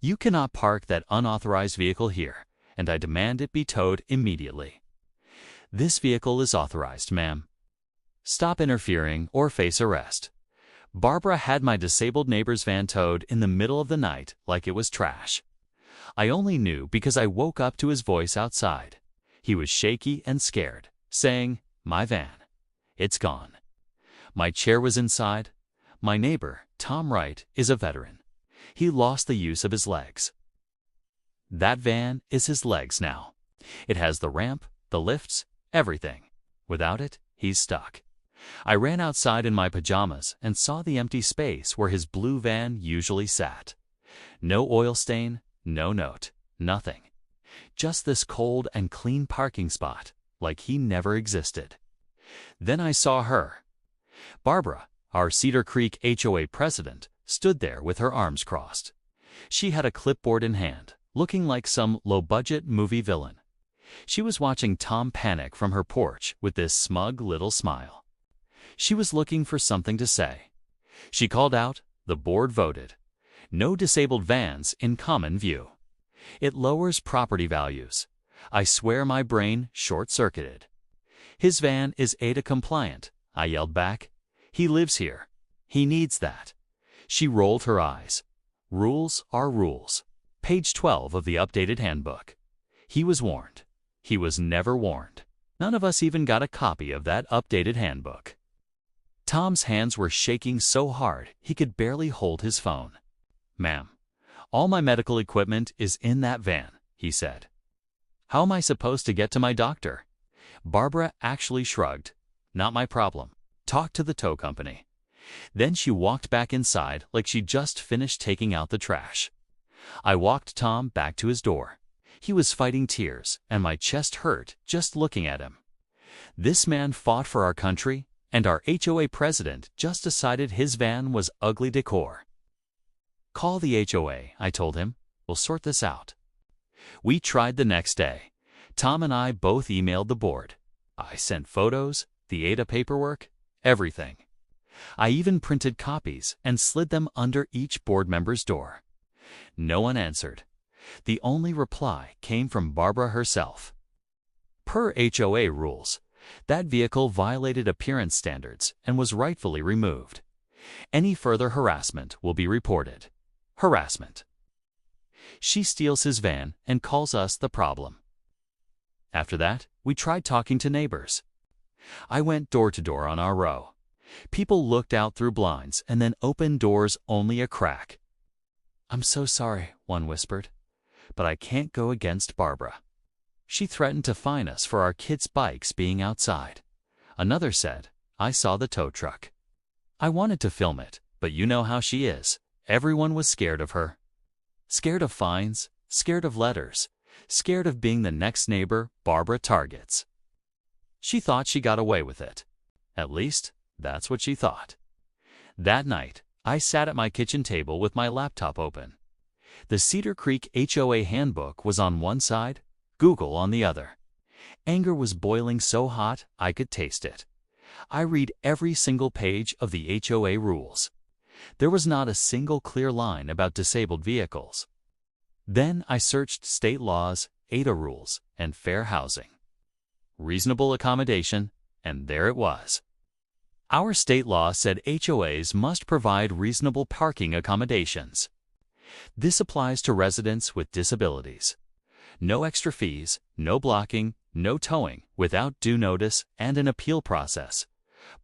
You cannot park that unauthorized vehicle here, and I demand it be towed immediately. This vehicle is authorized, ma'am. Stop interfering or face arrest. Barbara had my disabled neighbor's van towed in the middle of the night like it was trash. I only knew because I woke up to his voice outside. He was shaky and scared, saying, "My van. It's gone." My chair was inside. My neighbor, Tom Wright, is a veteran. He lost the use of his legs. That van is his legs now. It has the ramp, the lifts, everything. Without it, he's stuck. I ran outside in my pajamas and saw the empty space where his blue van usually sat. No oil stain, no note, nothing. Just this cold and clean parking spot, like he never existed. Then I saw her. Barbara, our Cedar Creek HOA president, stood there with her arms crossed. She had a clipboard in hand, looking like some low-budget movie villain. She was watching Tom panic from her porch with this smug little smile. She was looking for something to say. She called out, the board voted. No disabled vans in common view. It lowers property values. I swear my brain short-circuited. His van is ADA compliant, I yelled back. He lives here. He needs that. She rolled her eyes. Rules are rules. Page 12 of the updated handbook. He was warned. He was never warned. None of us even got a copy of that updated handbook. Tom's hands were shaking so hard he could barely hold his phone. "Ma'am, all my medical equipment is in that van," he said. "How am I supposed to get to my doctor?" Barbara actually shrugged. "Not my problem. Talk to the tow company." Then she walked back inside like she'd just finished taking out the trash. I walked Tom back to his door. He was fighting tears, and my chest hurt just looking at him. This man fought for our country, and our HOA president just decided his van was ugly decor. "Call the HOA," I told him. "We'll sort this out." We tried the next day. Tom and I both emailed the board. I sent photos, the ADA paperwork, everything. I even printed copies and slid them under each board member's door. No one answered. The only reply came from Barbara herself. Per HOA rules, that vehicle violated appearance standards and was rightfully removed. Any further harassment will be reported. Harassment. She steals his van and calls us the problem. After that, we tried talking to neighbors. I went door to door on our row. People looked out through blinds and then opened doors only a crack. "I'm so sorry," one whispered, "but I can't go against Barbara. She threatened to fine us for our kids' bikes being outside." Another said, "I saw the tow truck. I wanted to film it, but you know how she is. Everyone was scared of her. Scared of fines, scared of letters, scared of being the next neighbor Barbara targets. She thought she got away with it. At least, that's what she thought." That night, I sat at my kitchen table with my laptop open. The Cedar Creek HOA handbook was on one side, Google on the other. Anger was boiling so hot I could taste it. I read every single page of the HOA rules. There was not a single clear line about disabled vehicles. Then I searched state laws, ADA rules, and fair housing. Reasonable accommodation, and there it was. Our state law said HOAs must provide reasonable parking accommodations. This applies to residents with disabilities. No extra fees, no blocking, no towing without due notice and an appeal process.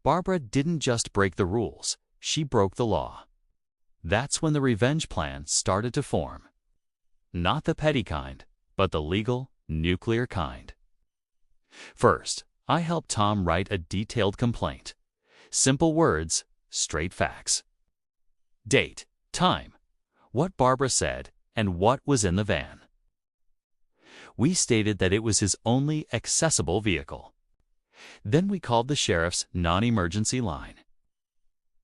Barbara didn't just break the rules, she broke the law. That's when the revenge plan started to form. Not the petty kind, but the legal, nuclear kind. First, I helped Tom write a detailed complaint. Simple words, straight facts. Date, time, what Barbara said, and what was in the van. We stated that it was his only accessible vehicle. Then we called the sheriff's non-emergency line.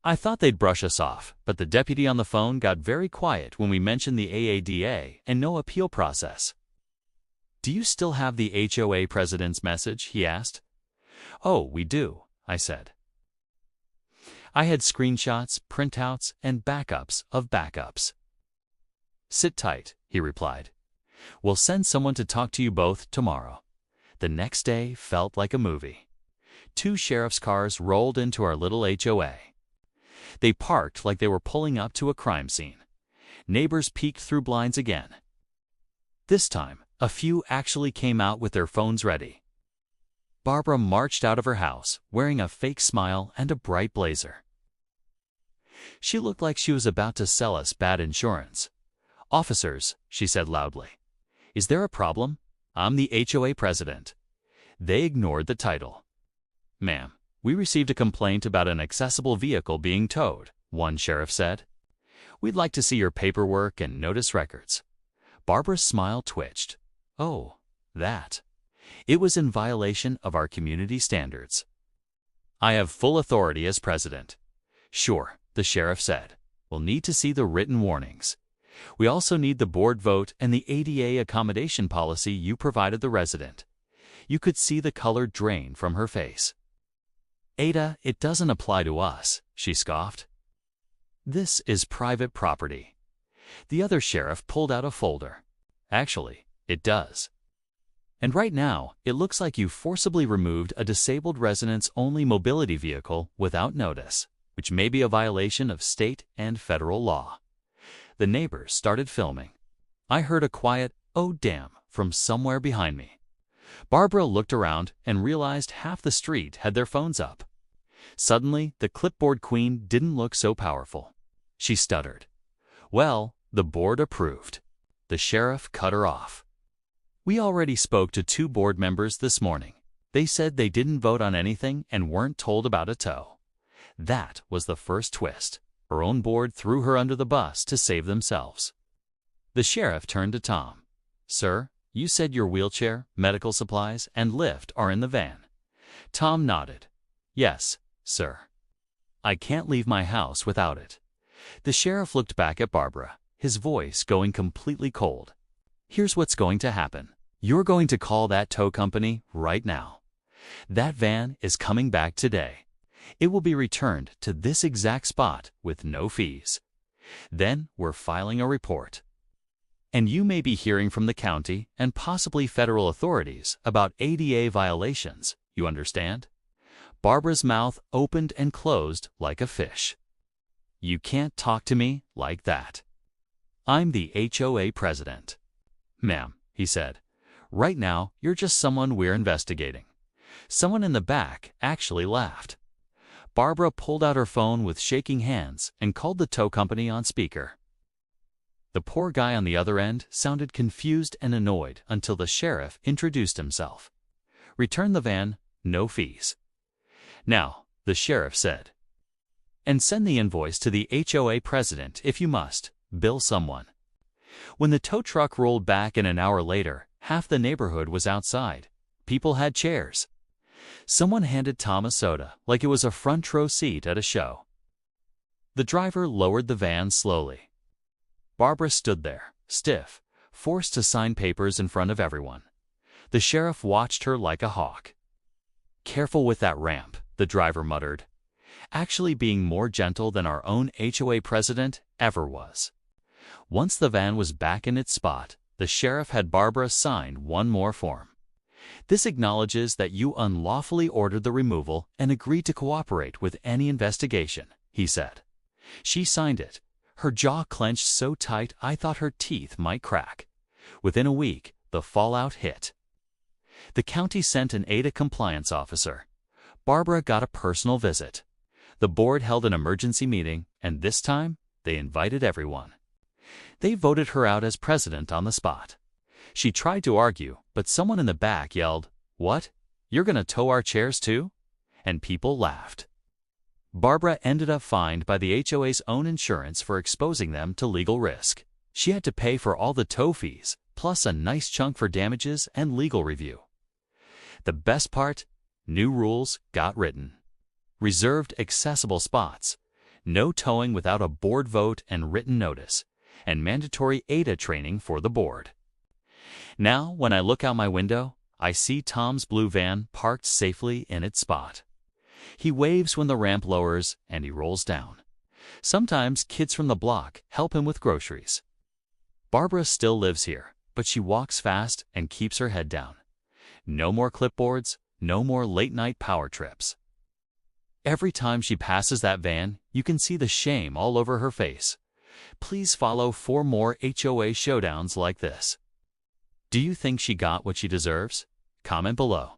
I thought they'd brush us off, but the deputy on the phone got very quiet when we mentioned the AADA and no appeal process. "Do you still have the HOA president's message?" he asked. "Oh, we do," I said. I had screenshots, printouts, and backups of backups. "Sit tight," he replied. "We'll send someone to talk to you both tomorrow." The next day felt like a movie. 2 sheriff's cars rolled into our little HOA. They parked like they were pulling up to a crime scene. Neighbors peeked through blinds again. This time, a few actually came out with their phones ready. Barbara marched out of her house, wearing a fake smile and a bright blazer. She looked like she was about to sell us bad insurance. "Officers," she said loudly, "is there a problem? I'm the HOA president." They ignored the title. "Ma'am, we received a complaint about an accessible vehicle being towed," one sheriff said. "We'd like to see your paperwork and notice records." Barbara's smile twitched. "Oh, that." It was in violation of our community standards. "I have full authority as president." "Sure," the sheriff said. "We'll need to see the written warnings. We also need the board vote and the ADA accommodation policy you provided the resident." You could see the color drain from her face. "Ada, it doesn't apply to us," she scoffed. "This is private property." The other sheriff pulled out a folder. "Actually, it does. And right now, it looks like you forcibly removed a disabled resident's only mobility vehicle without notice, which may be a violation of state and federal law." The neighbors started filming. I heard a quiet, "Oh damn," from somewhere behind me. Barbara looked around and realized half the street had their phones up. Suddenly, the clipboard queen didn't look so powerful. She stuttered. "Well, the board approved." The sheriff cut her off. "We already spoke to 2 board members this morning. They said they didn't vote on anything and weren't told about a tow." That was the first twist. Her own board threw her under the bus to save themselves. The sheriff turned to Tom. "Sir, you said your wheelchair, medical supplies, and lift are in the van." Tom nodded. "Yes, sir. I can't leave my house without it." The sheriff looked back at Barbara, his voice going completely cold. "Here's what's going to happen. You're going to call that tow company right now. That van is coming back today. It will be returned to this exact spot with no fees. Then we're filing a report. And you may be hearing from the county and possibly federal authorities about ADA violations, you understand?" Barbara's mouth opened and closed like a fish. "You can't talk to me like that. I'm the HOA president." "Ma'am," he said, "right now you're just someone we're investigating." Someone in the back actually laughed. Barbara pulled out her phone with shaking hands and called the tow company on speaker. The poor guy on the other end sounded confused and annoyed until the sheriff introduced himself. "Return the van, no fees." "Now," the sheriff said, "and send the invoice to the HOA president if you must. Bill someone." When the tow truck rolled back an hour later, half the neighborhood was outside. People had chairs. Someone handed Tom a soda like it was a front row seat at a show. The driver lowered the van slowly. Barbara stood there, stiff, forced to sign papers in front of everyone. The sheriff watched her like a hawk. "Careful with that ramp," the driver muttered, actually being more gentle than our own HOA president ever was. Once the van was back in its spot, the sheriff had Barbara sign one more form. "This acknowledges that you unlawfully ordered the removal and agreed to cooperate with any investigation," he said. She signed it. Her jaw clenched so tight I thought her teeth might crack. Within a week, the fallout hit. The county sent an ADA compliance officer. Barbara got a personal visit. The board held an emergency meeting, and this time, they invited everyone. They voted her out as president on the spot. She tried to argue, but someone in the back yelled, "What? You're going to tow our chairs too?" And people laughed. Barbara ended up fined by the HOA's own insurance for exposing them to legal risk. She had to pay for all the tow fees, plus a nice chunk for damages and legal review. The best part? New rules got written. Reserved accessible spots, no towing without a board vote and written notice, and mandatory ADA training for the board. Now, when I look out my window, I see Tom's blue van parked safely in its spot. He waves when the ramp lowers and he rolls down. Sometimes kids from the block help him with groceries. Barbara still lives here, but she walks fast and keeps her head down. No more clipboards, no more late-night power trips. Every time she passes that van, you can see the shame all over her face. Please follow 4 more HOA showdowns like this. Do you think she got what she deserves? Comment below.